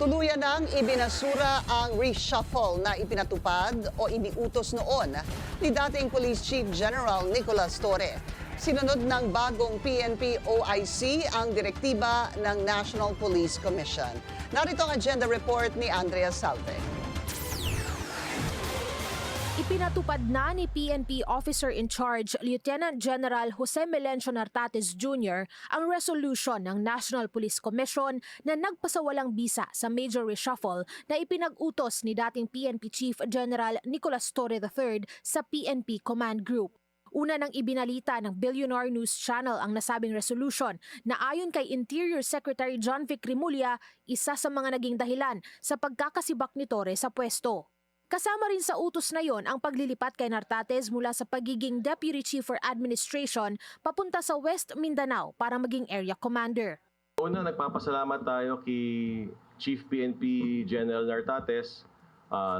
Tuluyan nang ibinasura ang reshuffle na ipinatupad o iniutos noon ni dating Police Chief General Nicolas Torre. Sinunod ng bagong PNP OIC ang direktiba ng National Police Commission. Narito ang agenda report ni Andrea Salve. Ipinatupad na ni PNP Officer in Charge Lieutenant General Jose Melencio Nartates Jr. ang resolution ng National Police Commission na nagpasawalang bisa sa major reshuffle na ipinag-utos ni dating PNP Chief General Nicolas Torre III sa PNP Command Group. Una nang ibinalita ng Billionaire News Channel ang nasabing resolution na ayon kay Interior Secretary John Vic Rimulya, isa sa mga naging dahilan sa pagkakasibak ni Torre sa pwesto. Kasama rin sa utos na yon ang paglilipat kay Nartates mula sa pagiging Deputy Chief for Administration papunta sa West Mindanao para maging Area Commander. Una, nagpapasalamat tayo kay Chief PNP General Nartates.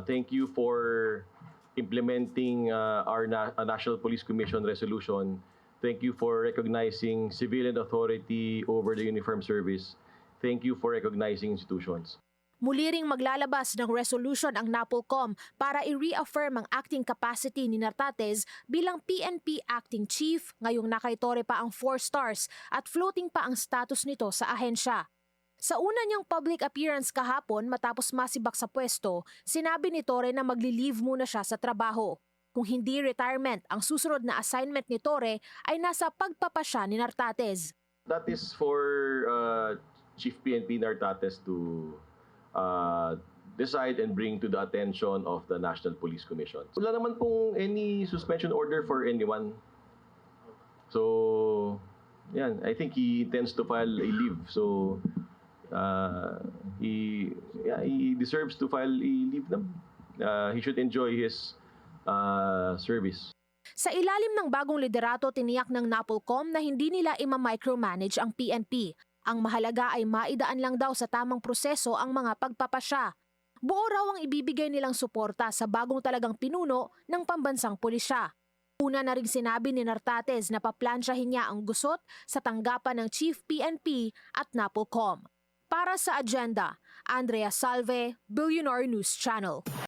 Thank you for implementing our National Police Commission resolution. Thank you for recognizing civilian authority over the uniformed service. Thank you for recognizing institutions. Muli ring maglalabas ng resolution ang NAPOLCOM para i-reaffirm ang acting capacity ni Nartates bilang PNP Acting Chief, ngayong nakay Torre pa ang 4 stars at floating pa ang status nito sa ahensya. Sa una niyang public appearance kahapon matapos masibak sa pwesto, sinabi ni Torre na magli-leave muna siya sa trabaho. Kung hindi retirement, ang susunod na assignment ni Torre ay nasa pagpapasya ni Nartates. That is for Chief PNP Nartates to decide and bring to the attention of the National Police Commission. Wala naman pong any suspension order for anyone. So, yan, I think he intends to file a leave. So, he deserves to file a leave. He should enjoy his service. Sa ilalim ng bagong liderato, tiniyak ng NAPOLCOM na hindi nila ima-micromanage ang PNP. Ang mahalaga ay maidaan lang daw sa tamang proseso ang mga pagpapasya. Buo raw ang ibibigay nilang suporta sa bagong talagang pinuno ng pambansang pulisya. Una na rin sinabi ni Nartates na paplansyahin niya ang gusot sa tanggapan ng Chief PNP at NAPOLCOM. Para sa agenda, Andrea Salve, Billionaire News Channel.